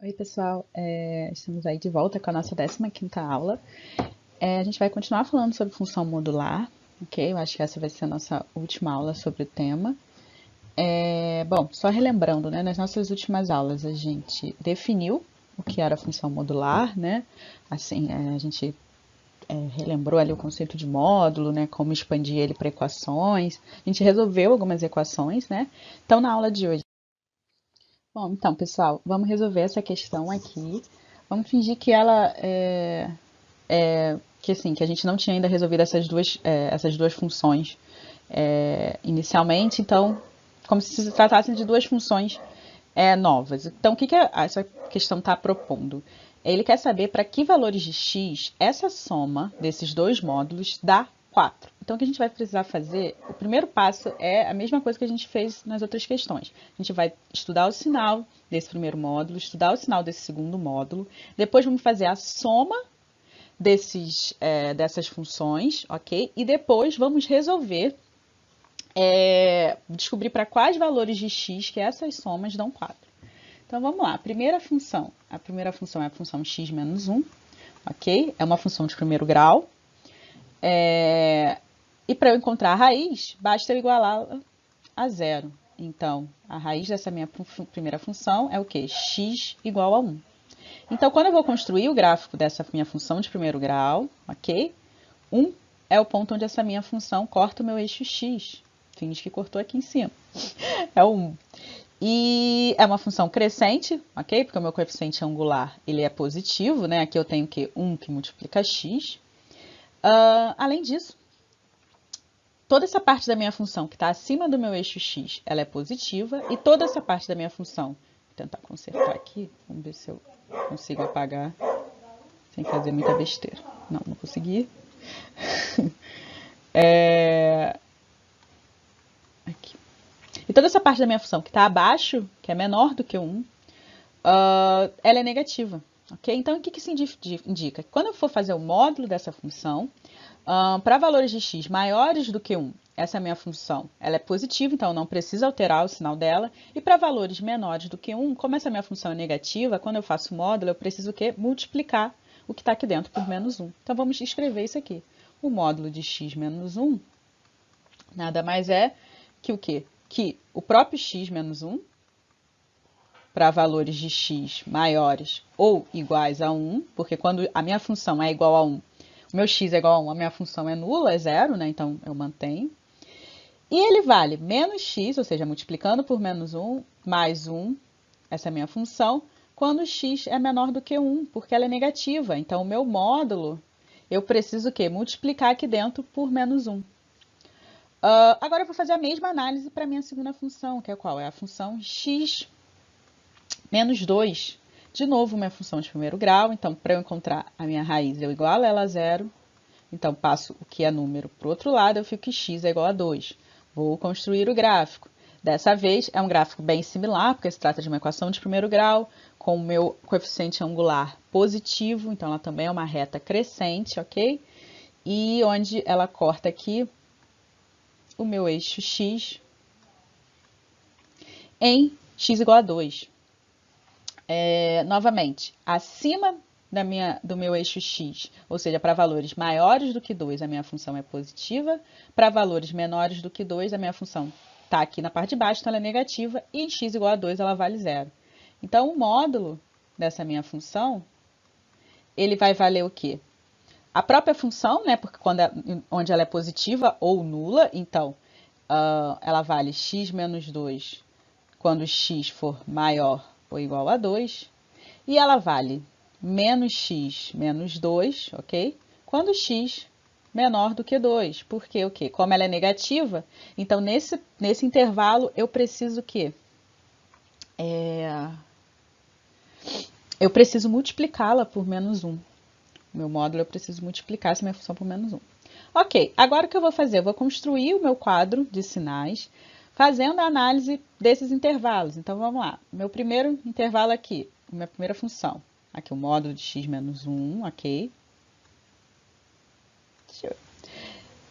Oi, pessoal. Estamos aí de volta com a nossa 15ª aula. A gente vai continuar falando sobre função modular, ok? Eu acho que essa vai ser a nossa última aula sobre o tema. Bom, só relembrando, né? Nas nossas últimas aulas a gente definiu o que era a função modular, né? Assim, a gente relembrou ali o conceito de módulo, né? Como expandir ele para equações. A gente resolveu algumas equações, né? Então, na aula de hoje. Bom, então, pessoal, vamos resolver essa questão aqui. Vamos fingir que ela que assim, que a gente não tinha ainda resolvido essas duas funções inicialmente, então, como se tratassem de duas funções novas. Então, o que essa questão está propondo? Ele quer saber para que valores de x essa soma desses dois módulos dá 4. Então, o que a gente vai precisar fazer, o primeiro passo é a mesma coisa que a gente fez nas outras questões. A gente vai estudar o sinal desse primeiro módulo, estudar o sinal desse segundo módulo, depois vamos fazer a soma dessas funções, ok? E depois vamos resolver, descobrir para quais valores de x que essas somas dão 4. Então, vamos lá. A primeira função é a função x menos 1, ok? É uma função de primeiro grau. E para eu encontrar a raiz, basta eu igualá-la a zero. Então, a raiz dessa minha primeira função é o quê? X igual a 1. Então, quando eu vou construir o gráfico dessa minha função de primeiro grau, ok? 1 é o ponto onde essa minha função corta o meu eixo x. Finge que cortou aqui em cima. É o 1. E é uma função crescente, ok? Porque o meu coeficiente angular ele é positivo, né? Aqui eu tenho que 1 que multiplica x. Além disso, toda essa parte da minha função que está acima do meu eixo x, ela é positiva. E toda essa parte da minha função, vou tentar consertar aqui, vamos ver se eu consigo apagar sem fazer muita besteira. Não consegui. Aqui. E toda essa parte da minha função que está abaixo, que é menor do que 1, ela é negativa. Okay? Então, o que isso indica? Quando eu for fazer o módulo dessa função, para valores de x maiores do que 1, essa minha função ela é positiva, então eu não preciso alterar o sinal dela. E para valores menores do que 1, como essa minha função é negativa, quando eu faço o módulo, eu preciso o quê? Multiplicar o que está aqui dentro por menos 1. Então, vamos escrever isso aqui. O módulo de x menos 1 nada mais é que o quê? Que o próprio x menos 1, para valores de x maiores ou iguais a 1, porque quando a minha função é igual a 1, o meu x é igual a 1, a minha função é nula, é zero, né? Então eu mantenho. E ele vale menos x, ou seja, multiplicando por menos 1, mais 1, essa é a minha função, quando x é menor do que 1, porque ela é negativa. Então o meu módulo, eu preciso o quê? Multiplicar aqui dentro por menos 1. Agora eu vou fazer a mesma análise para a minha segunda função, que é qual? É a função x menos 2. De novo, minha função de primeiro grau. Então, para eu encontrar a minha raiz, eu igualo ela a zero. Então, passo o que é número para o outro lado, eu fico que x é igual a 2. Vou construir o gráfico. Dessa vez, é um gráfico bem similar, porque se trata de uma equação de primeiro grau, com o meu coeficiente angular positivo. Então, ela também é uma reta crescente, ok? E onde ela corta aqui o meu eixo x em x igual a 2. Novamente, acima do meu eixo x, ou seja, para valores maiores do que 2, a minha função é positiva. Para valores menores do que 2, a minha função está aqui na parte de baixo, então ela é negativa. E em x igual a 2, ela vale zero. Então, o módulo dessa minha função, ele vai valer o quê? A própria função, né, porque onde ela é positiva ou nula, então, ela vale x menos 2 quando x for maior ou igual a 2. E ela vale menos x menos 2, ok? Quando x menor do que 2. Porque o quê? Como ela é negativa, então nesse intervalo eu preciso o quê? Eu preciso multiplicá-la por menos 1. Meu módulo eu preciso multiplicar essa minha função por menos 1. Ok, agora o que eu vou fazer? Eu vou construir o meu quadro de sinais fazendo a análise desses intervalos. Então, vamos lá. Meu primeiro intervalo aqui, minha primeira função. Aqui o módulo de x menos 1, ok?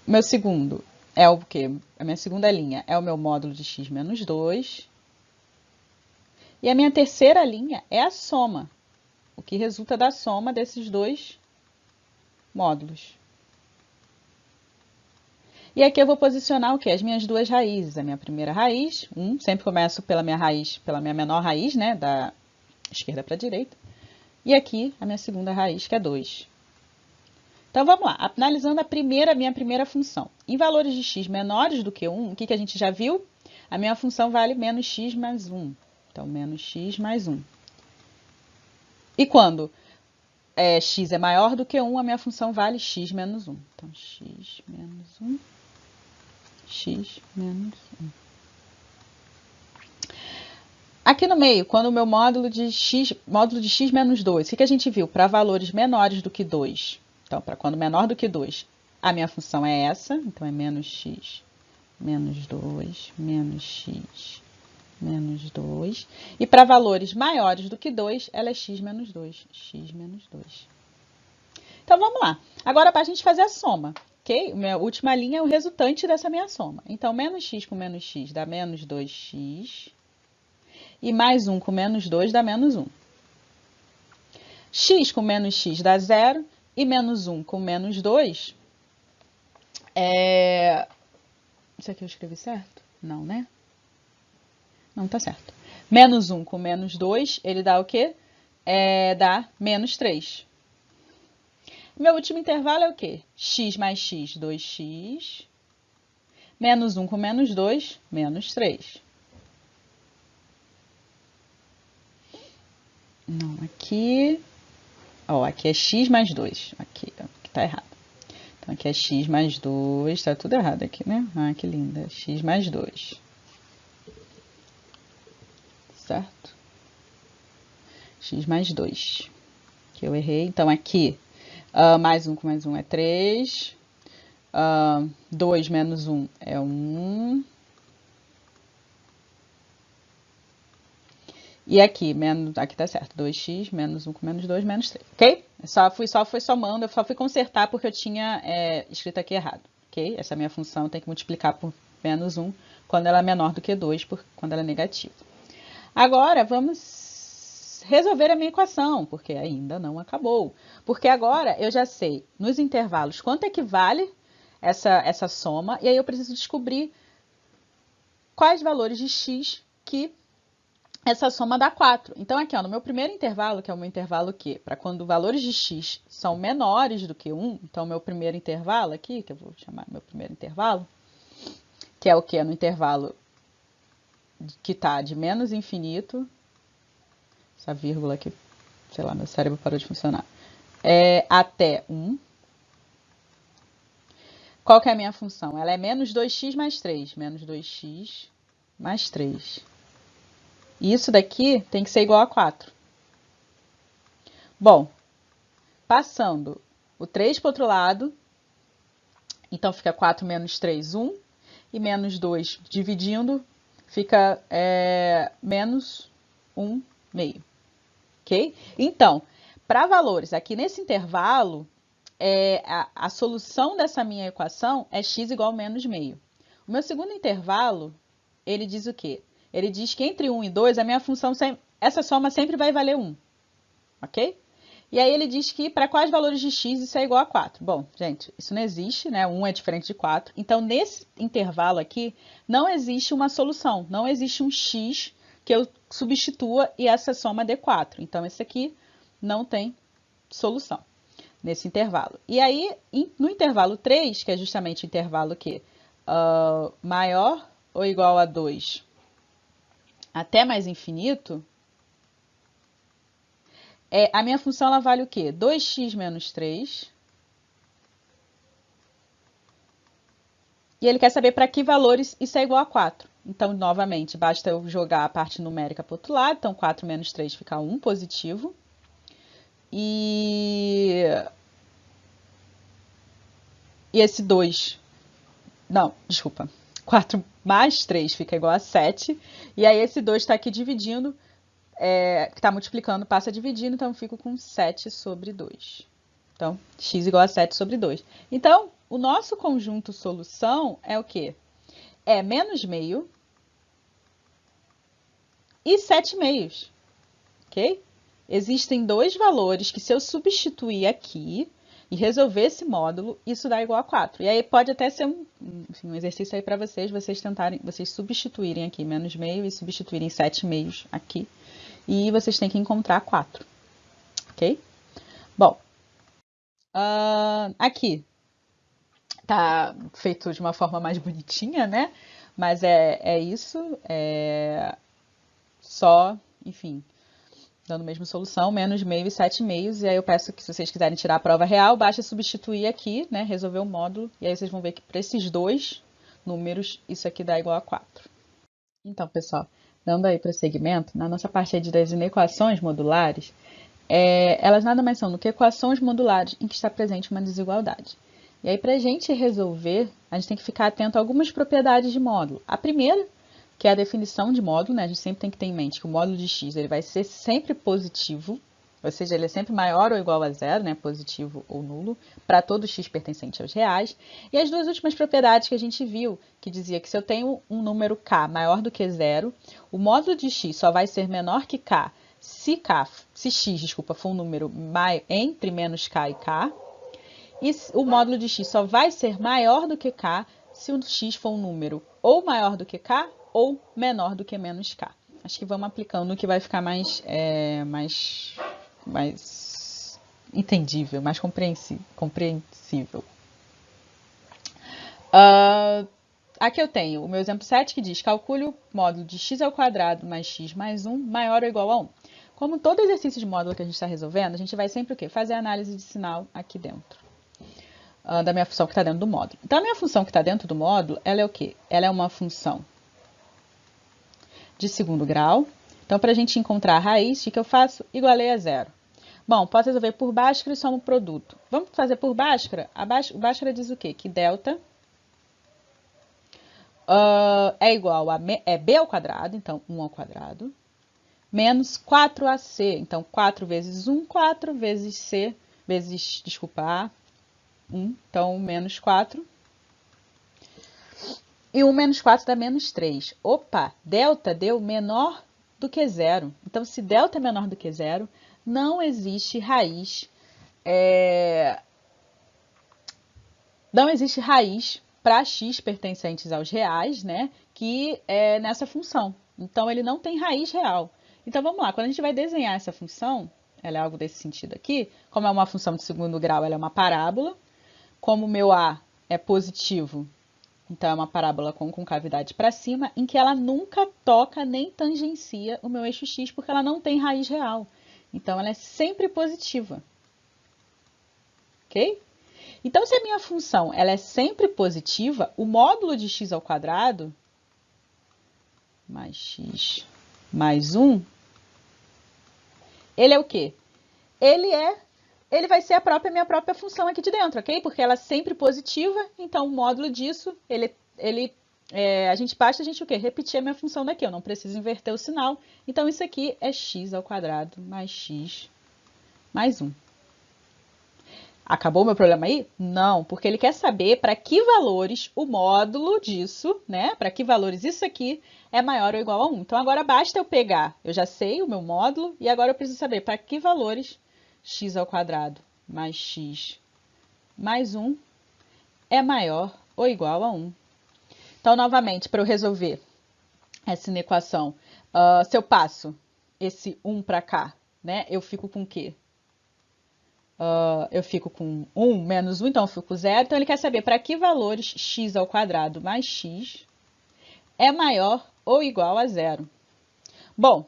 Meu segundo é o quê? A minha segunda linha é o meu módulo de x menos 2. E a minha terceira linha é a soma, o que resulta da soma desses dois módulos. E aqui eu vou posicionar o quê? As minhas duas raízes. A minha primeira raiz, 1, sempre começo pela minha raiz, pela minha menor raiz, né, da esquerda para a direita. E aqui a minha segunda raiz, que é 2. Então vamos lá, analisando minha primeira função. Em valores de x menores do que 1, o que a gente já viu? A minha função vale menos x mais 1. Então, menos x mais 1. E quando x é maior do que 1, a minha função vale x menos 1. Então, x menos 1, x menos 1. Aqui no meio, quando o meu módulo de x menos 2, o que a gente viu? Para valores menores do que 2. Então, para quando menor do que 2, a minha função é essa. Então, é menos x menos 2, menos x menos 2. E para valores maiores do que 2, ela é x menos 2. X menos 2. Então, vamos lá. Agora, para a gente fazer a soma, ok? Minha última linha é o resultante dessa minha soma. Então, menos x com menos x dá menos 2x. E mais 1 com menos 2 dá menos 1. X com menos x dá 0. E menos 1 com menos 2 Isso aqui eu escrevi certo? Não, né? Não, tá certo. Menos 1 com menos 2, ele dá o quê? Dá menos 3. Meu último intervalo é o quê? X mais x, 2x. Menos 1 com menos 2, menos 3. Não, aqui... Ó, aqui é x mais 2. Aqui tá errado. Então, aqui é x mais 2. Tá tudo errado aqui, né? Ah, que linda. X mais 2. Certo? X mais 2. Que eu errei. Então, aqui, mais 1 com mais 1 é 3. 2 menos 1 é 1. E aqui tá certo, 2x, menos 1 com menos 2, menos 3, ok? Só fui somando, eu só fui consertar porque eu tinha escrito aqui errado, ok? Essa minha função tem que multiplicar por menos 1 quando ela é menor do que 2, quando ela é negativa. Agora, vamos resolver a minha equação, porque ainda não acabou. Porque agora eu já sei, nos intervalos, quanto equivale essa soma, e aí eu preciso descobrir quais valores de x que essa soma dá 4. Então, aqui, ó, no meu primeiro intervalo, que é o meu intervalo que, para quando valores de x são menores do que 1, então, meu primeiro intervalo aqui, que eu vou chamar meu primeiro intervalo, que é o que? No intervalo que está de menos infinito, essa vírgula aqui, sei lá, meu cérebro parou de funcionar, até 1. Qual que é a minha função? Ela é menos 2x mais 3, menos 2x mais 3. E isso daqui tem que ser igual a 4. Bom, passando o 3 para o outro lado, então fica 4 menos 3, 1. E menos 2 dividindo, fica menos 1 meio. Ok? Então, para valores aqui nesse intervalo, a solução dessa minha equação é x igual a menos meio. O meu segundo intervalo, ele diz o quê? Ele diz que entre 1 e 2, a minha função, essa soma sempre vai valer 1. Ok? E aí ele diz que para quais valores de x isso é igual a 4. Bom, gente, isso não existe, né? 1 é diferente de 4. Então, nesse intervalo aqui, não existe uma solução. Não existe um x que eu substitua e essa soma dê 4. Então, esse aqui não tem solução nesse intervalo. E aí, no intervalo 3, que é justamente o intervalo que maior ou igual a 2 até mais infinito, a minha função ela vale o quê? 2x menos 3. E ele quer saber para que valores isso é igual a 4. Então, novamente, basta eu jogar a parte numérica para o outro lado. Então, 4 menos 3 fica 1 positivo. E esse 2... Não, desculpa. 4 mais 3 fica igual a 7. E aí, esse 2 está aqui dividindo, que está multiplicando, passa dividindo, então eu fico com 7 sobre 2. Então, x igual a 7 sobre 2. Então, o nosso conjunto solução é o quê? É menos meio e 7/2, ok? Existem dois valores que se eu substituir aqui e resolver esse módulo, isso dá igual a 4. E aí pode até ser um exercício aí para vocês tentarem, vocês substituírem aqui menos meio e substituírem 7/2 aqui. E vocês têm que encontrar 4, ok? Bom, aqui tá feito de uma forma mais bonitinha, né? Mas é isso, só, enfim, dando a mesma solução, menos meio e 7/2. E aí eu peço que, se vocês quiserem tirar a prova real, basta substituir aqui, né? Resolver o módulo. E aí vocês vão ver que para esses dois números, isso aqui dá igual a 4. Então, pessoal, dando aí prosseguimento, na nossa parte aí das inequações modulares, elas nada mais são do que equações modulares em que está presente uma desigualdade. E aí, para a gente resolver, a gente tem que ficar atento a algumas propriedades de módulo. A primeira, que é a definição de módulo, né? A gente sempre tem que ter em mente que o módulo de x ele vai ser sempre positivo, ou seja, ele é sempre maior ou igual a zero, né? Positivo ou nulo, para todo x pertencente aos reais. E as duas últimas propriedades que a gente viu, que dizia que se eu tenho um número k maior do que zero, o módulo de x só vai ser menor que k se x for um número entre menos k e k, e o módulo de x só vai ser maior do que k se o x for um número ou maior do que k ou menor do que menos k. Acho que vamos aplicando o que vai ficar mais entendível, mais compreensível. Aqui eu tenho o meu exemplo 7 que diz: calcule o módulo de x ao quadrado mais x mais 1 maior ou igual a 1. Como todo exercício de módulo que a gente está resolvendo, a gente vai sempre o quê? Fazer a análise de sinal aqui dentro da minha função que está dentro do módulo. Então, a minha função que está dentro do módulo, ela é o quê? Ela é uma função de segundo grau. Então, para a gente encontrar a raiz, o que eu faço? Igualei a zero. Bom, posso resolver por Bhaskara e soma o produto. Vamos fazer por Bhaskara? O Bhaskara diz o quê? Que delta é igual a b ao quadrado, então 1 ao quadrado, menos 4ac. Então, 4 vezes 1, 4 vezes c, vezes, desculpa, a, 1. Então, menos 4. E 1 menos 4 dá menos 3. Opa, delta deu menor do que zero. Então, se delta é menor do que zero, não existe raiz. Não existe raiz para x pertencentes aos reais, né? Que é nessa função. Então, ele não tem raiz real. Então, vamos lá. Quando a gente vai desenhar essa função, ela é algo desse sentido aqui. Como é uma função de segundo grau, ela é uma parábola. Como o meu a é positivo, então é uma parábola com concavidade para cima, em que ela nunca toca nem tangencia o meu eixo x, porque ela não tem raiz real. Então, ela é sempre positiva. Ok? Então, se a minha função ela é sempre positiva, o módulo de x ao quadrado mais x mais 1, ele é o quê? Ele vai ser a minha própria função aqui de dentro, ok? Porque ela é sempre positiva, então o módulo disso, basta a gente o quê? Repetir a minha função daqui, eu não preciso inverter o sinal. Então, isso aqui é x ao quadrado mais x mais 1. Acabou o meu problema aí? Não, porque ele quer saber para que valores o módulo disso, né? Para que valores isso aqui é maior ou igual a 1. Então, agora basta eu pegar, eu já sei o meu módulo, e agora eu preciso saber para que valores x ao quadrado mais x mais 1 é maior ou igual a 1. Então, novamente, para eu resolver essa inequação, se eu passo esse 1 para cá, né? Eu fico com o quê? Eu fico com 1 menos 1, então eu fico com 0. Então, ele quer saber para que valores x ao quadrado mais x é maior ou igual a 0. Bom,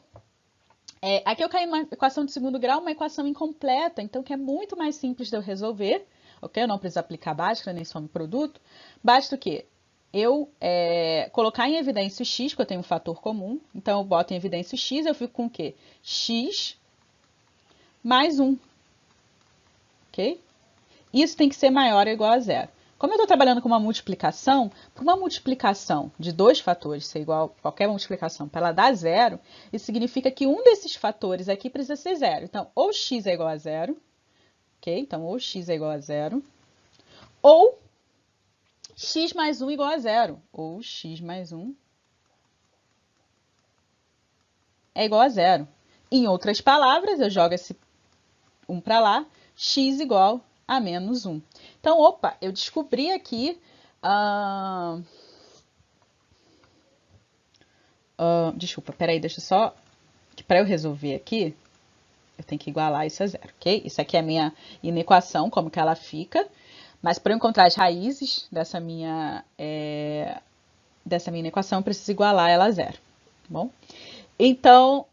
aqui eu caí numa equação de segundo grau, uma equação incompleta, então que é muito mais simples de eu resolver, ok? Eu não preciso aplicar Bhaskara nem soma produto. Basta o quê? Eu colocar em evidência o x, porque eu tenho um fator comum. Então, eu boto em evidência o x, eu fico com o quê? X mais 1. Ok? Isso tem que ser maior ou igual a zero. Como eu estou trabalhando com uma multiplicação, para uma multiplicação de dois fatores ser igual a qualquer multiplicação para ela dar zero, isso significa que um desses fatores aqui precisa ser zero. Então, ou x é igual a zero, ok? Então, ou x é igual a zero, ou x mais 1 igual a zero, ou x mais 1 é igual a zero. Em outras palavras, eu jogo esse 1 para lá, x igual a menos 1. Então, opa, eu descobri aqui... desculpa, peraí, deixa eu só... Para eu resolver aqui, eu tenho que igualar isso a zero, ok? Isso aqui é a minha inequação, como que ela fica. Mas para eu encontrar as raízes dessa minha inequação, eu preciso igualar ela a zero, tá bom? Então,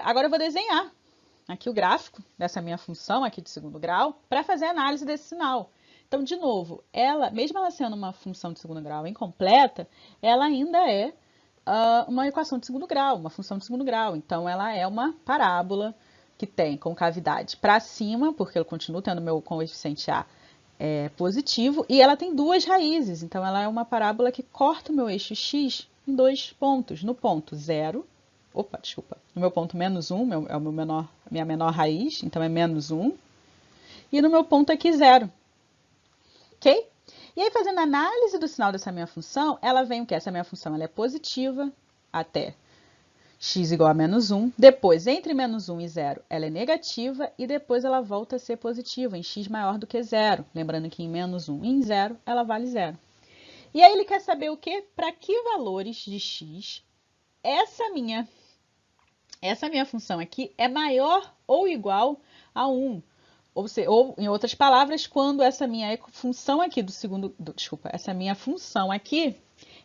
agora eu vou desenhar aqui o gráfico dessa minha função aqui de segundo grau para fazer a análise desse sinal. Então, de novo, mesmo ela sendo uma função de segundo grau incompleta, ela ainda é uma equação de segundo grau, uma função de segundo grau. Então, ela é uma parábola que tem concavidade para cima, porque eu continuo tendo meu coeficiente A positivo, e ela tem duas raízes. Então, ela é uma parábola que corta o meu eixo x em dois pontos. No ponto 0, no meu ponto menos 1, é minha menor raiz, então é menos 1. E no meu ponto aqui 0. Ok? E aí, fazendo a análise do sinal dessa minha função, ela vem o quê? Essa minha função ela é positiva até x igual a menos 1. Depois, entre menos 1 e 0, ela é negativa. E depois ela volta a ser positiva em x maior do que 0. Lembrando que em menos 1 e em 0, ela vale 0. E aí ele quer saber o quê? Para que valores de x essa minha função aqui é maior ou igual a 1. Ou, em outras palavras, quando essa minha função aqui essa minha função aqui,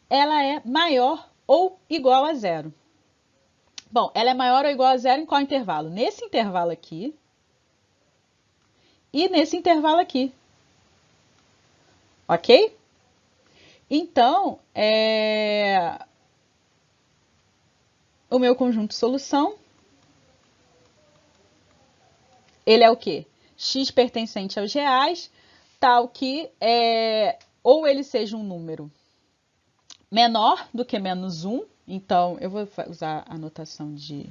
ela é maior ou igual a 0. Bom, ela é maior ou igual a 0 em qual intervalo? Nesse intervalo aqui e nesse intervalo aqui. Ok? Então, o meu conjunto de solução, ele é o quê? X pertencente aos reais, tal que ou ele seja um número menor do que menos 1, então eu vou usar a notação de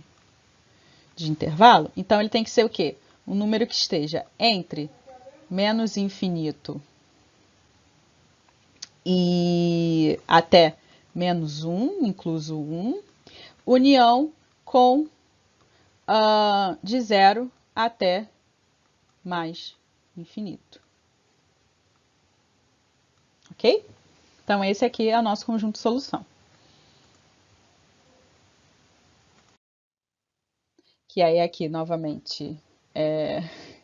intervalo, então ele tem que ser o quê? Um número que esteja entre menos infinito e até menos 1, incluso 1, união com de 0 até mais infinito. Ok? Então, esse aqui é o nosso conjunto de solução. Que aí aqui, novamente,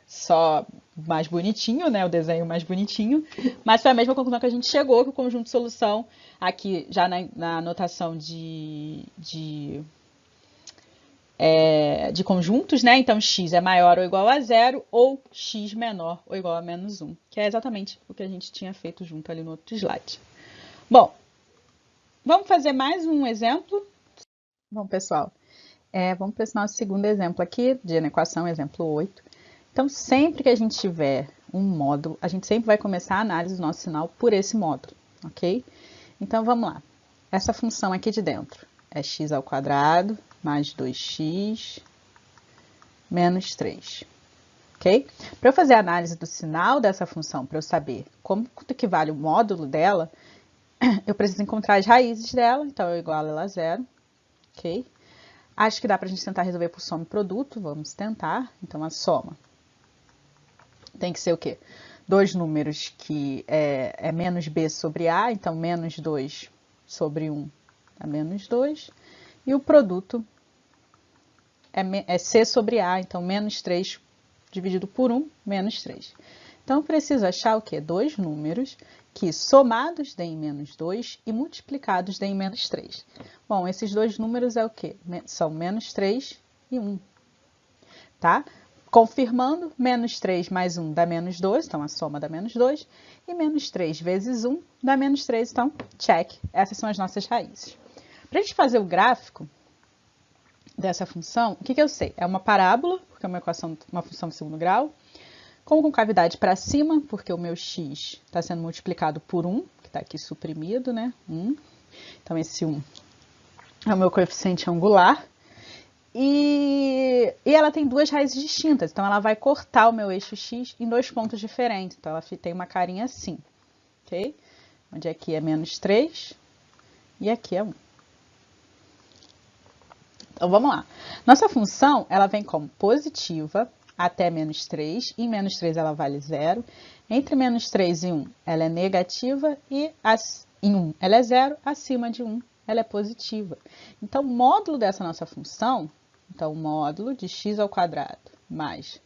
só mais bonitinho, né? O desenho mais bonitinho. Mas foi a mesma conclusão que a gente chegou, que o conjunto de solução, aqui já na notação de conjuntos, né? Então, x é maior ou igual a 0 ou x menor ou igual a menos 1, que é exatamente o que a gente tinha feito junto ali no outro slide. Bom, vamos fazer mais um exemplo? Bom, pessoal, vamos para esse nosso segundo exemplo aqui, de equação, exemplo 8. Então, sempre que a gente tiver um módulo, a gente sempre vai começar a análise do nosso sinal por esse módulo, ok? Então, vamos lá. Essa função aqui de dentro é x ao quadrado mais 2x menos 3, ok? Para eu fazer a análise do sinal dessa função, para eu saber quanto que vale o módulo dela, eu preciso encontrar as raízes dela, então eu igualo ela a 0, ok? Acho que dá para a gente tentar resolver por soma e produto, vamos tentar. Então, a soma tem que ser o quê? Dois números que é menos b sobre a, então menos 2 sobre 1 é menos 2. E o produto é c sobre a, então menos 3 dividido por 1, menos 3. Então, eu preciso achar o quê? Dois números que somados deem menos 2 e multiplicados deem menos 3. Bom, esses dois números é o quê? São menos 3 e 1. Tá? Confirmando, menos 3 mais 1 dá menos 2, então a soma dá menos 2. E menos 3 vezes 1 dá menos 3, então check. Essas são as nossas raízes. Para a gente fazer o gráfico dessa função, o que eu sei? É uma parábola, porque é uma função de segundo grau, com concavidade para cima, porque o meu x está sendo multiplicado por 1, que está aqui suprimido, né? 1. Então, esse 1 é o meu coeficiente angular. E ela tem duas raízes distintas, então ela vai cortar o meu eixo x em dois pontos diferentes. Então, ela tem uma carinha assim, ok? Onde aqui é menos 3 e aqui é 1. Então, vamos lá. Nossa função, ela vem como positiva até menos 3. Em menos 3, ela vale 0. Entre menos 3 e 1, ela é negativa. E em 1, ela é 0. Acima de 1, ela é positiva. Então, o módulo dessa nossa função, então, o módulo de x ao quadrado mais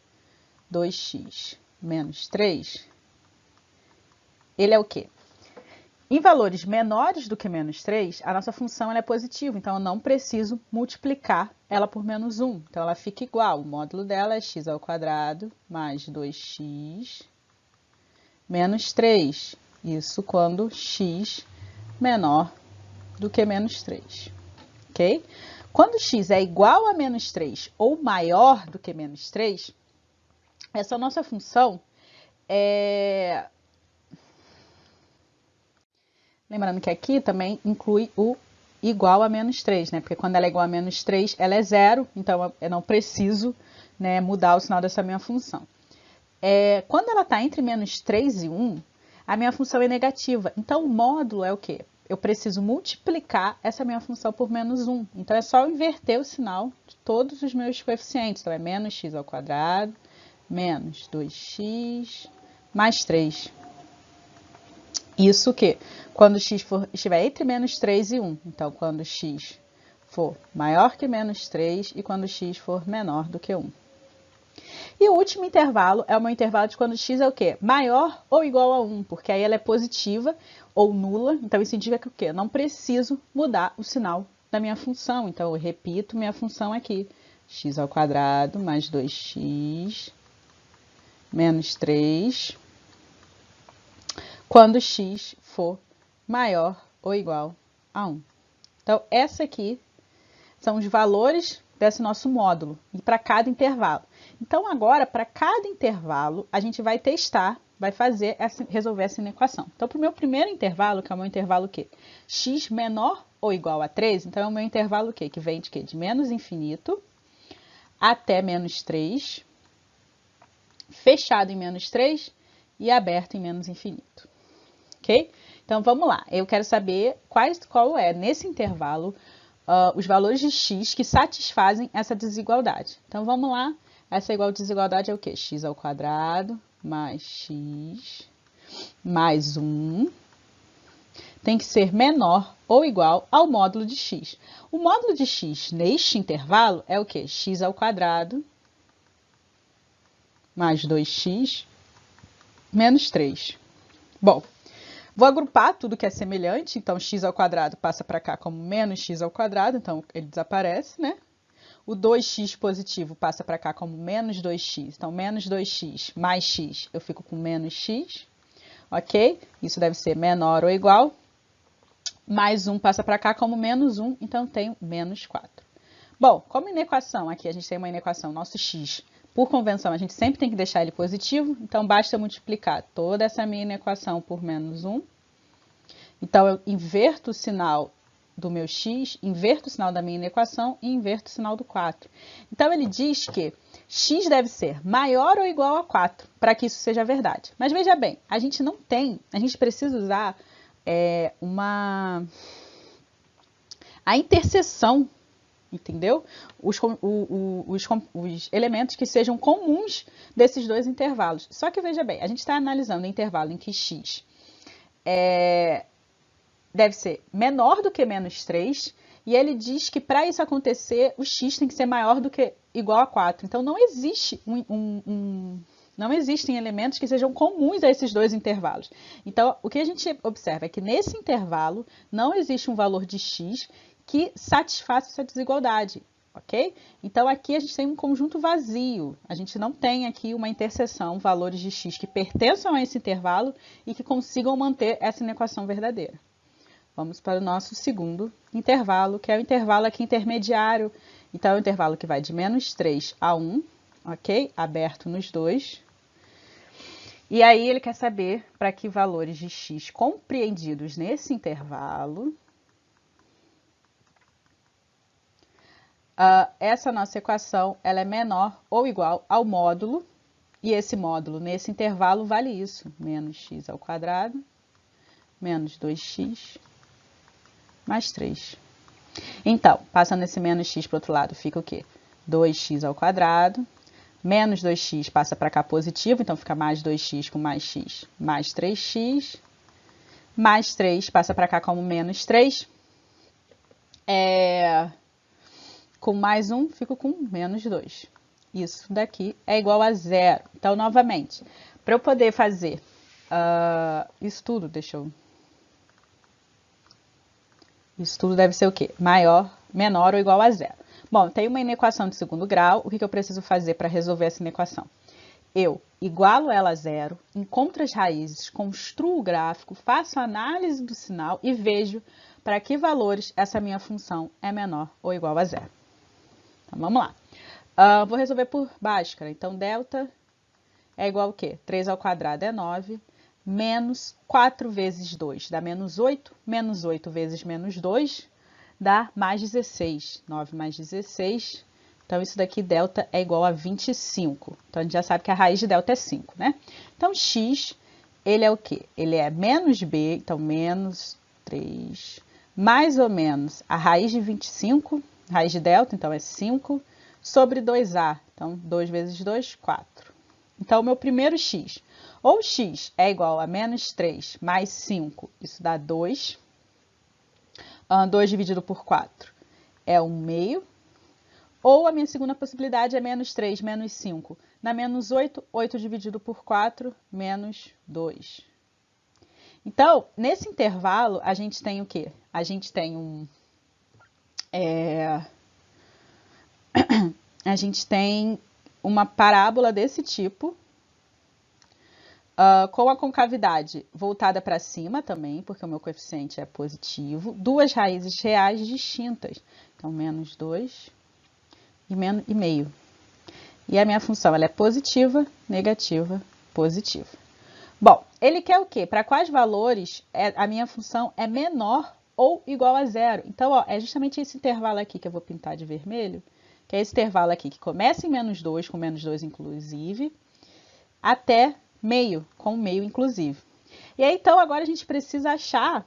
2x menos 3, ele é o quê? Em valores menores do que menos 3, a nossa função ela é positiva, então eu não preciso multiplicar ela por menos 1. Então, ela fica igual. O módulo dela é x ao quadrado mais 2x menos 3. Isso quando x menor do que menos 3. Ok? Quando x é igual a menos 3 ou maior do que menos 3, essa nossa função é... Lembrando que aqui também inclui o igual a menos 3, né? Porque quando ela é igual a menos 3, ela é 0, então eu não preciso, né, mudar o sinal dessa minha função. Quando ela está entre menos 3 e 1, a minha função é negativa. Então, o módulo é o quê? Eu preciso multiplicar essa minha função por menos 1. Então, é só eu inverter o sinal de todos os meus coeficientes. Então, é menos x ao quadrado, menos 2x, mais 3. Isso que quando x estiver entre menos 3 e 1. Então, quando x for maior que menos 3 e quando x for menor do que 1. E o último intervalo é o meu intervalo de quando x é o quê? Maior ou igual a 1, porque aí ela é positiva ou nula. Então, isso indica que o quê? Eu não preciso mudar o sinal da minha função. Então, eu repito minha função aqui. X ao quadrado mais 2x menos 3, quando x for maior ou igual a 1. Então, essa aqui são os valores desse nosso módulo e para cada intervalo. Então, agora, para cada intervalo, a gente vai testar, vai resolver essa equação. Então, para o meu primeiro intervalo, que é o meu intervalo o quê? X menor ou igual a 3, então é o meu intervalo o quê? Que vem de quê? De menos infinito até menos 3, fechado em menos 3 e aberto em menos infinito. Ok? Então, vamos lá. Eu quero saber qual é, nesse intervalo, os valores de x que satisfazem essa desigualdade. Então, vamos lá. Essa desigualdade é o quê? X ao quadrado mais x mais 1 tem que ser menor ou igual ao módulo de x. O módulo de x neste intervalo é o quê? X ao quadrado mais 2x menos 3. Bom, vou agrupar tudo que é semelhante, então x ao quadrado passa para cá como menos x ao quadrado, então ele desaparece, né? O 2x positivo passa para cá como menos 2x, então menos 2x mais x, eu fico com menos x, ok? Isso deve ser menor ou igual. Mais 1 passa para cá como menos 1, então tenho menos 4. Bom, como inequação, aqui a gente tem uma inequação, nosso x, por convenção, a gente sempre tem que deixar ele positivo, então basta multiplicar toda essa minha inequação por menos 1. Então, eu inverto o sinal do meu x, inverto o sinal da minha inequação e inverto o sinal do 4. Então, ele diz que x deve ser maior ou igual a 4, para que isso seja verdade. Mas veja bem, a gente não tem, a gente precisa usar a interseção, entendeu? Os elementos que sejam comuns desses dois intervalos. Só que veja bem, a gente está analisando o intervalo em que x deve ser menor do que menos 3, e ele diz que para isso acontecer, o x tem que ser maior do que igual a 4. Então, não existe não existem elementos que sejam comuns a esses dois intervalos. Então, o que a gente observa é que nesse intervalo não existe um valor de x que satisfaça essa desigualdade, ok? Então, aqui a gente tem um conjunto vazio. A gente não tem aqui uma interseção, valores de x que pertençam a esse intervalo e que consigam manter essa inequação verdadeira. Vamos para o nosso segundo intervalo, que é o intervalo aqui intermediário. Então, é o intervalo que vai de menos 3 a 1, ok? Aberto nos dois. E aí, ele quer saber para que valores de x compreendidos nesse intervalo, essa nossa equação ela é menor ou igual ao módulo, e esse módulo nesse intervalo vale isso, menos x ao quadrado, menos 2x, mais 3. Então, passando esse menos x para o outro lado, fica o quê? 2x ao quadrado. Menos 2x passa para cá positivo, então fica mais 2x com mais x, mais 3x. Mais 3 passa para cá como menos 3. Com mais 1, fico com menos 2. Isso daqui é igual a zero. Então, novamente, para eu poder fazer isso tudo, Isso tudo deve ser o quê? Menor ou igual a zero. Bom, tem uma inequação de segundo grau. O que eu preciso fazer para resolver essa inequação? Eu igualo ela a zero, encontro as raízes, construo o gráfico, faço a análise do sinal e vejo para que valores essa minha função é menor ou igual a zero. Então, vamos lá. Vou resolver por Bhaskara. Então, delta é igual a quê? 3 ao quadrado é 9, menos 4 vezes 2 dá menos 8, menos 8 vezes menos 2 dá mais 16. 9 mais 16, então isso daqui, delta, é igual a 25. Então, a gente já sabe que a raiz de delta é 5, né? Então, x, ele é o quê? Ele é menos b, então, menos 3, mais ou menos a raiz de 25, raiz de delta, então, é 5, sobre 2a. Então, 2 vezes 2, 4. Então, o meu primeiro x, ou x é igual a menos 3 mais 5, isso dá 2. 2 dividido por 4 é 1/2. Ou a minha segunda possibilidade é menos 3 menos 5. Dá menos 8, 8 dividido por 4, menos 2. Então, nesse intervalo, a gente tem o quê? A gente tem a gente tem uma parábola desse tipo, com a concavidade voltada para cima também, porque o meu coeficiente é positivo, duas raízes reais distintas. Então, menos 2 e meio. E a minha função ela é positiva, negativa, positiva. Bom, ele quer o quê? Para quais valores a minha função é menor ou igual a zero? Então, ó, é justamente esse intervalo aqui que eu vou pintar de vermelho, que é esse intervalo aqui que começa em menos 2, com menos 2 inclusive, até meio, com meio inclusive. E aí, então, agora a gente precisa achar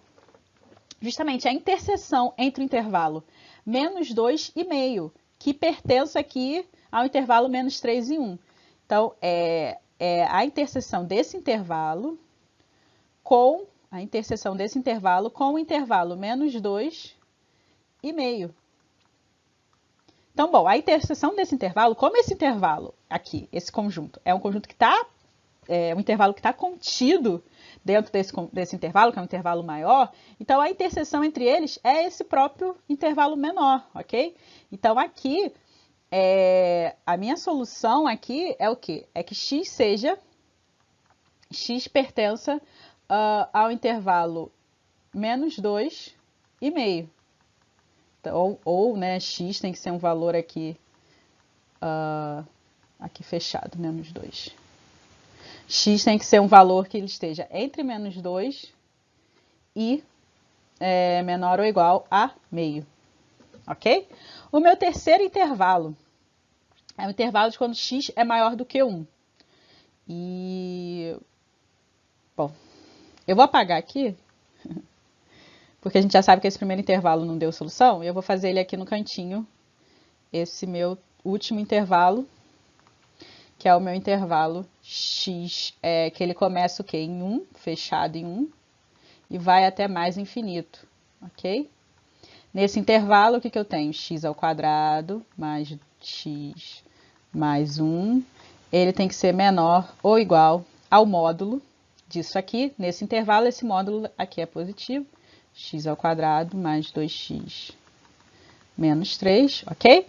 justamente a interseção entre o intervalo menos 2 e meio, que pertence aqui ao intervalo menos 3 e 1. Então, é a interseção desse intervalo com o intervalo menos 2 e meio. Então, bom, a interseção desse intervalo, como esse intervalo aqui, esse conjunto, é um conjunto que está, um intervalo que está contido dentro desse intervalo, que é um intervalo maior, então a interseção entre eles é esse próprio intervalo menor, ok? Então, aqui, a minha solução aqui é o quê? É que x pertença ao intervalo menos 2 e meio. Então, né, x tem que ser um valor aqui, aqui fechado, menos 2. X tem que ser um valor que ele esteja entre menos 2 e menor ou igual a meio, ok? O meu terceiro intervalo é o intervalo de quando x é maior do que 1. E, bom, eu vou apagar aqui, porque a gente já sabe que esse primeiro intervalo não deu solução, e eu vou fazer ele aqui no cantinho, esse meu último intervalo, que é o meu intervalo x, que ele começa o quê? Em 1, fechado em 1, e vai até mais infinito, ok? Nesse intervalo, o que eu tenho? X ao quadrado mais x mais 1, ele tem que ser menor ou igual ao módulo disso aqui. Nesse intervalo, esse módulo aqui é positivo, x ao quadrado mais 2x menos 3, ok?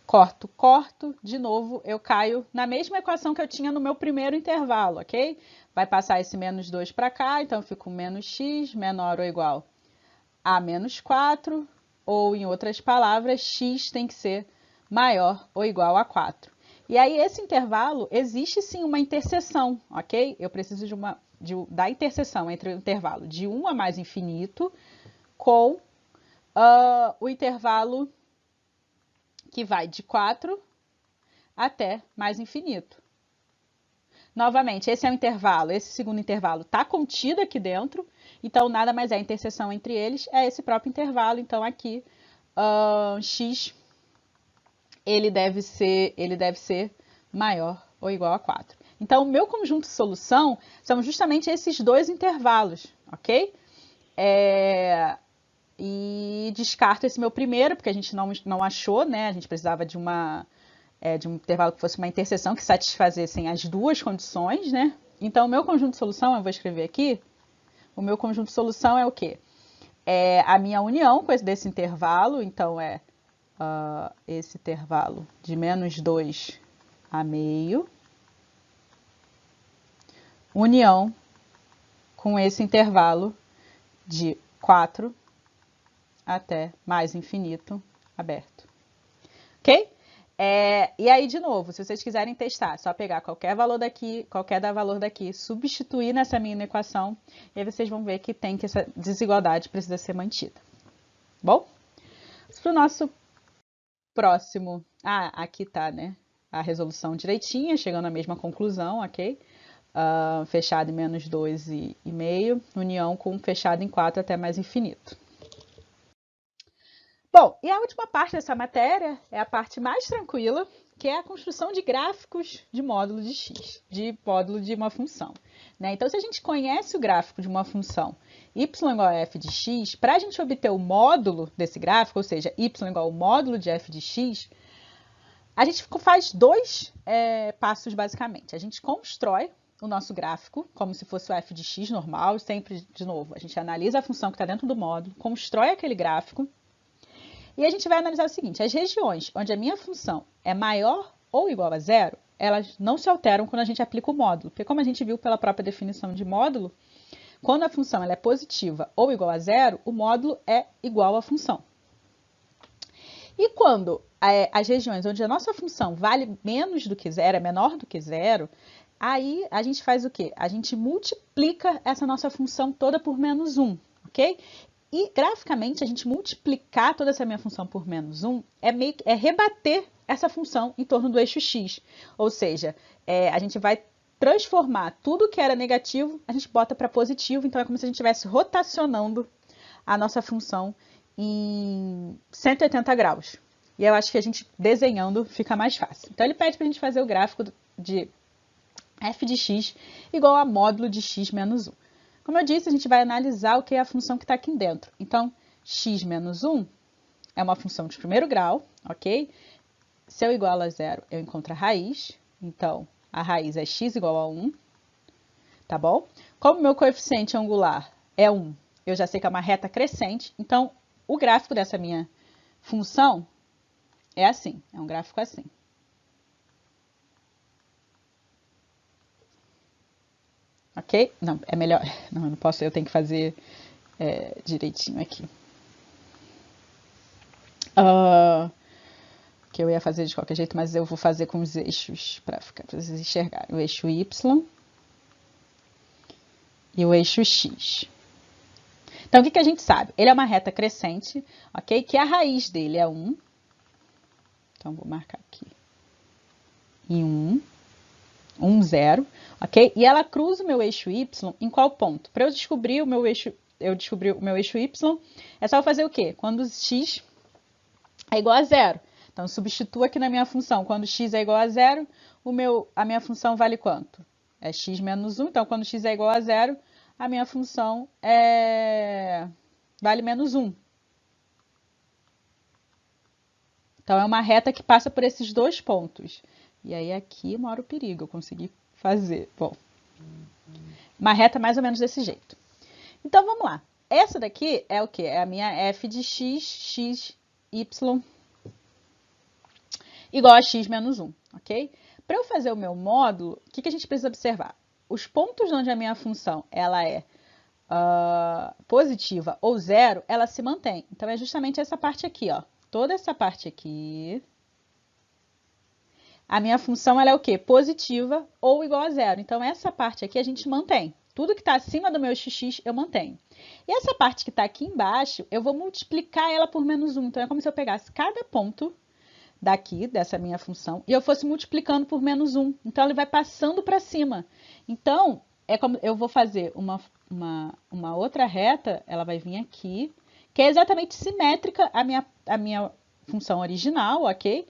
Corto, de novo, eu caio na mesma equação que eu tinha no meu primeiro intervalo, ok? Vai passar esse menos 2 para cá, então eu fico com menos x menor ou igual a menos 4, ou em outras palavras, x tem que ser maior ou igual a 4. E aí, esse intervalo, existe sim uma interseção, ok? Eu preciso da interseção entre o intervalo de 1 a mais infinito com o intervalo que vai de 4 até mais infinito. Novamente, esse é o intervalo, esse segundo intervalo está contido aqui dentro, então nada mais é a interseção entre eles, é esse próprio intervalo. Então, aqui, x ele deve ser maior ou igual a 4. Então, o meu conjunto de solução são justamente esses dois intervalos, ok? E descarto esse meu primeiro, porque a gente não achou, né? A gente precisava de um intervalo que fosse uma interseção que satisfazessem as duas condições, né? Então, o meu conjunto de solução, eu vou escrever aqui, o meu conjunto de solução é o quê? É a minha união desse intervalo, então esse intervalo de menos 2 a meio, união com esse intervalo de 4 até mais infinito aberto. Ok? E aí, de novo, se vocês quiserem testar, é só pegar qualquer valor daqui, substituir nessa minha equação, e aí vocês vão ver que essa desigualdade precisa ser mantida. Bom? Para o nosso próximo... aqui tá, né? A resolução direitinha, chegando à mesma conclusão, ok? Fechado em menos 2,5, união com fechado em 4 até mais infinito. Bom, e a última parte dessa matéria é a parte mais tranquila, que é a construção de gráficos de módulo de x, de módulo de uma função. Né? Então, se a gente conhece o gráfico de uma função y igual a f de x, para a gente obter o módulo desse gráfico, ou seja, y igual ao módulo de f de x, a gente faz dois passos basicamente. A gente constrói o nosso gráfico como se fosse o f de x normal, sempre, de novo, a gente analisa a função que está dentro do módulo, constrói aquele gráfico, e a gente vai analisar o seguinte, as regiões onde a minha função é maior ou igual a zero, elas não se alteram quando a gente aplica o módulo, porque como a gente viu pela própria definição de módulo, quando a função ela é positiva ou igual a zero, o módulo é igual à função. E quando as regiões onde a nossa função vale menos do que zero, é menor do que zero, aí a gente faz o quê? A gente multiplica essa nossa função toda por menos 1, ok? E, graficamente, a gente multiplicar toda essa minha função por menos 1 é rebater essa função em torno do eixo x. Ou seja, a gente vai transformar tudo que era negativo, a gente bota para positivo. Então, é como se a gente estivesse rotacionando a nossa função em 180 graus. E eu acho que a gente, desenhando, fica mais fácil. Então, ele pede para a gente fazer o gráfico de f de x igual a módulo de x menos 1. Como eu disse, a gente vai analisar o que é a função que está aqui dentro. Então, x menos 1 é uma função de primeiro grau, ok? Se eu igualo a zero, eu encontro a raiz. Então, a raiz é x igual a 1, tá bom? Como meu coeficiente angular é 1, eu já sei que é uma reta crescente. Então, o gráfico dessa minha função é assim, é um gráfico assim. Ok? Não, é melhor. Não, eu não posso, eu tenho que fazer direitinho aqui. Que eu ia fazer de qualquer jeito, mas eu vou fazer com os eixos para vocês enxergarem. O eixo Y e o eixo X. Então, o que a gente sabe? Ele é uma reta crescente, ok? Que a raiz dele é 1. Então, vou marcar aqui. Em 1. 1, 0, ok? E ela cruza o meu eixo Y em qual ponto? Para eu descobrir o meu eixo, Y, é só fazer o quê? Quando x é igual a 0. Então, eu substituo aqui na minha função. Quando x é igual a 0, a minha função vale quanto? É x menos 1. Então, quando x é igual a 0, a minha função vale menos 1. Então, é uma reta que passa por esses dois pontos. E aí aqui mora o perigo, eu consegui fazer. Bom, uma reta mais ou menos desse jeito. Então, vamos lá. Essa daqui é o quê? É a minha f de x, x, y, igual a x menos 1, ok? Para eu fazer o meu módulo, o que a gente precisa observar? Os pontos onde a minha função ela é positiva ou zero, ela se mantém. Então, é justamente essa parte aqui, ó. Toda essa parte aqui... A minha função ela é o quê? Positiva ou igual a zero. Então, essa parte aqui a gente mantém. Tudo que está acima do meu xx, eu mantenho. E essa parte que está aqui embaixo, eu vou multiplicar ela por menos 1. Então, é como se eu pegasse cada ponto daqui, dessa minha função, e eu fosse multiplicando por menos 1. Então, ele vai passando para cima. Então, é como eu vou fazer uma outra reta, ela vai vir aqui, que é exatamente simétrica à minha função original, ok?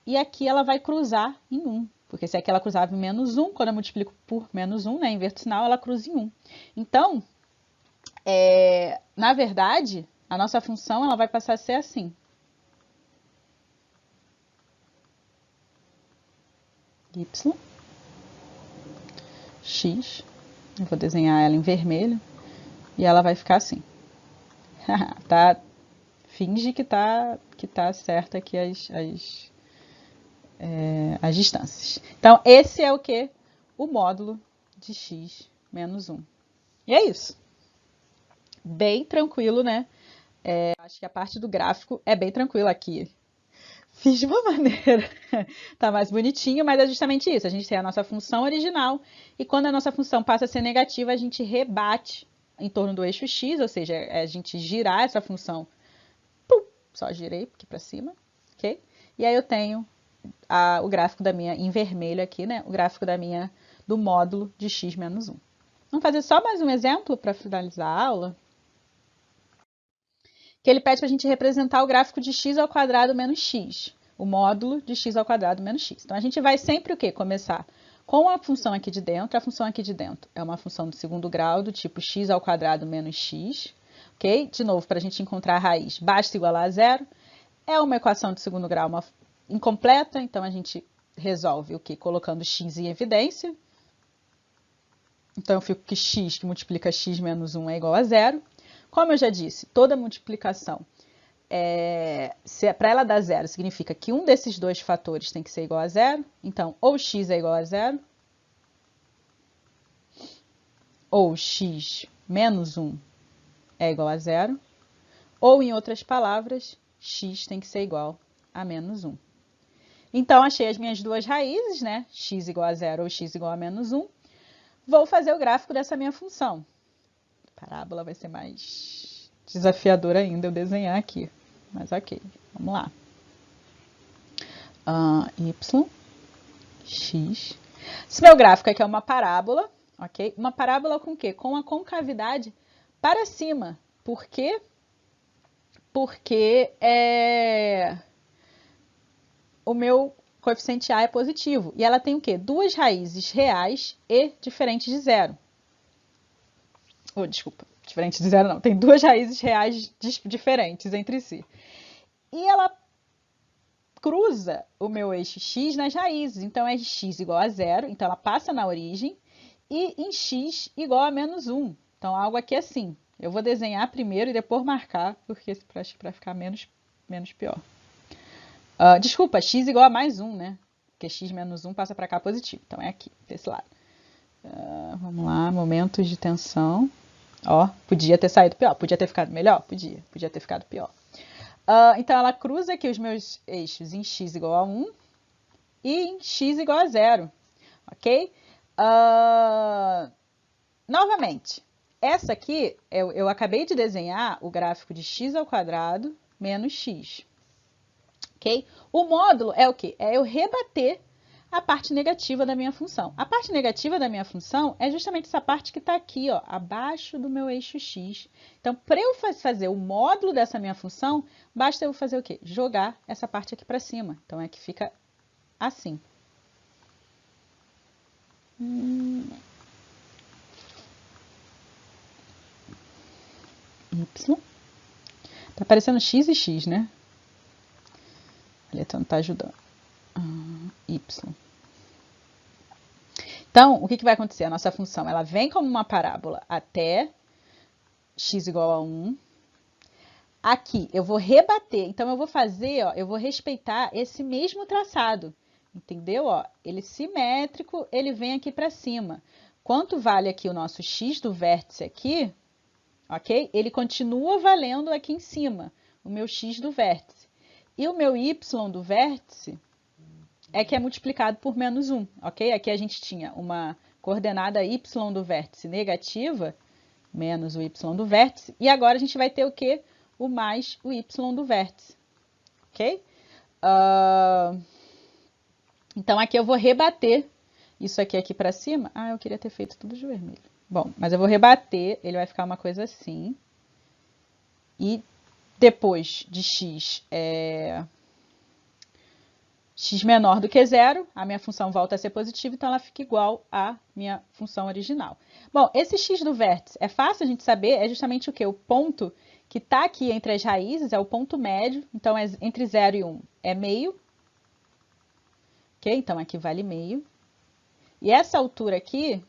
E aqui ela vai cruzar em 1, porque se aqui ela cruzava em menos 1, quando eu multiplico por menos 1, né, inverto o sinal, ela cruza em 1. Então, na verdade, a nossa função ela vai passar a ser assim. Y, x, eu vou desenhar ela em vermelho, e ela vai ficar assim. Tá? Finge que tá certa aqui as distâncias. Então, esse é o que? O módulo de x menos 1. E é isso. Bem tranquilo, né? Acho que a parte do gráfico é bem tranquila aqui. Fiz de uma maneira, tá mais bonitinho, mas é justamente isso. A gente tem a nossa função original e quando a nossa função passa a ser negativa, a gente rebate em torno do eixo x, ou seja, é a gente girar essa função. Pum, só girei aqui para cima, ok? E aí eu tenho o gráfico da minha, em vermelho aqui, né? O gráfico do módulo de x menos 1. Vamos fazer só mais um exemplo para finalizar a aula? Que ele pede para a gente representar o gráfico de x ao quadrado menos x, o módulo de x ao quadrado menos x. Então, a gente vai sempre o quê? Começar com a função aqui de dentro. A função aqui de dentro é uma função do segundo grau, do tipo x ao quadrado menos x, ok? De novo, para a gente encontrar a raiz, basta igualar a zero. É uma equação de segundo grau incompleta, então a gente resolve o quê? Colocando x em evidência. Então, eu fico que x que multiplica x menos 1 é igual a zero. Como eu já disse, toda multiplicação, para ela dar zero, significa que um desses dois fatores tem que ser igual a zero. Então, ou x é igual a zero, ou x menos 1 é igual a zero, ou, em outras palavras, x tem que ser igual a menos 1. Então, achei as minhas duas raízes, né? X igual a zero ou x igual a menos 1. Vou fazer o gráfico dessa minha função. A parábola vai ser mais desafiador ainda eu desenhar aqui. Mas ok, vamos lá. Y, x. Esse meu gráfico aqui é uma parábola, ok? Uma parábola com o quê? Com a concavidade para cima. Por quê? Porque o meu coeficiente A é positivo. E ela tem o quê? Duas raízes reais e diferentes de zero. Desculpa, diferente de zero não. Tem duas raízes reais diferentes entre si. E ela cruza o meu eixo x nas raízes. Então, é x igual a zero. Então, ela passa na origem. E em x igual a menos 1. Então, algo aqui assim. Eu vou desenhar primeiro e depois marcar, porque acho que para ficar menos pior. Desculpa, x igual a mais 1, né? Porque x menos 1 passa para cá positivo. Então, é aqui, desse lado. Vamos lá, momentos de tensão. Ó, podia ter saído pior. Podia ter ficado melhor? Podia ter ficado pior. Então, ela cruza aqui os meus eixos em x igual a 1 e em x igual a 0. Ok? Novamente, essa aqui, eu acabei de desenhar o gráfico de x ao quadrado menos x. Ok? O módulo é o quê? É eu rebater a parte negativa da minha função. A parte negativa da minha função é justamente essa parte que está aqui, ó, abaixo do meu eixo x. Então, para eu fazer o módulo dessa minha função, basta eu fazer o quê? Jogar essa parte aqui para cima. Então, é que fica assim. Y. Tá parecendo x e x, né? A letra não tá ajudando. Y. Então, o que vai acontecer? A nossa função, ela vem como uma parábola até x igual a 1. Aqui, eu vou rebater. Então, eu vou fazer, ó, eu vou respeitar esse mesmo traçado. Entendeu? Ó, ele simétrico, ele vem aqui para cima. Quanto vale aqui o nosso x do vértice aqui, ok? Ele continua valendo aqui em cima, o meu x do vértice. E o meu y do vértice é que é multiplicado por menos 1, ok? Aqui a gente tinha uma coordenada y do vértice negativa, menos o y do vértice, e agora a gente vai ter o quê? O mais o y do vértice, ok? Então, aqui eu vou rebater isso aqui para cima. Eu queria ter feito tudo de vermelho. Bom, mas eu vou rebater, ele vai ficar uma coisa assim. E depois de x menor do que zero, a minha função volta a ser positiva, então ela fica igual à minha função original. Bom, esse x do vértice é fácil a gente saber, é justamente o quê? O ponto que está aqui entre as raízes, é o ponto médio, então entre 0 e 1 é meio, ok? Então aqui vale meio. E essa altura aqui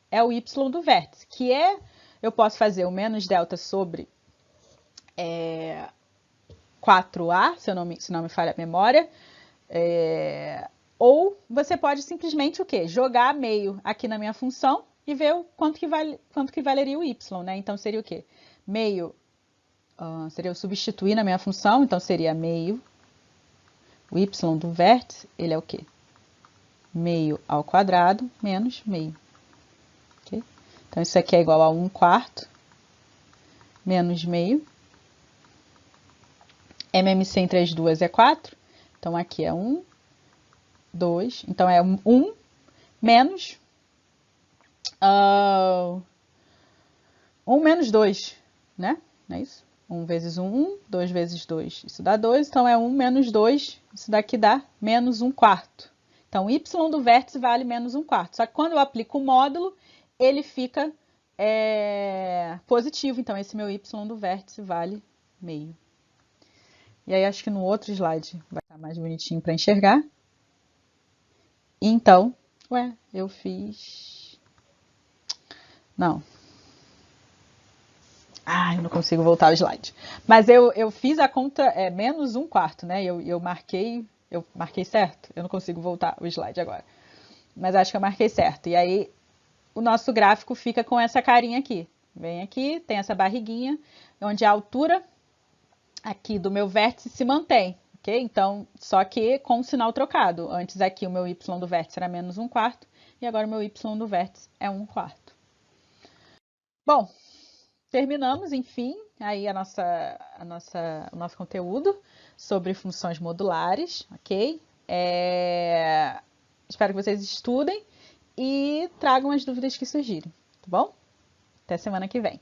é o y do vértice, que eu posso fazer o menos delta sobre 4a, se não me falha a memória, ou você pode simplesmente o quê? Jogar meio aqui na minha função e ver quanto que valeria o y, né? Então seria o quê? Meio, seria eu substituir na minha função, então seria meio, o y do vértice, ele é o quê? Meio ao quadrado menos meio. Okay? Então isso aqui é igual a 1/4 menos meio. MMC entre as duas é 4. Então, aqui é 1, 2. Então, é 1 menos 1 menos 2, né? Não é isso? 1 vezes 1, 1. 2 vezes 2, isso dá 2. Então, é 1 menos 2. Isso daqui dá menos 1/4. Então, y do vértice vale menos 1/4. Só que quando eu aplico o módulo, ele fica positivo. Então, esse meu y do vértice vale meio. E aí, acho que no outro slide vai estar mais bonitinho para enxergar. Então, eu fiz... Não. Eu não consigo voltar ao slide. Mas eu fiz a conta menos 1/4, né? Eu marquei certo? Eu não consigo voltar o slide agora. Mas acho que eu marquei certo. E aí, o nosso gráfico fica com essa carinha aqui. Vem aqui, tem essa barriguinha, onde a altura aqui do meu vértice se mantém, ok? Então, só que com o sinal trocado. Antes aqui o meu y do vértice era menos 1/4 e agora o meu y do vértice é 1/4. Bom, terminamos, enfim, aí o nosso conteúdo sobre funções modulares, ok? Espero que vocês estudem e tragam as dúvidas que surgirem, tá bom? Até semana que vem.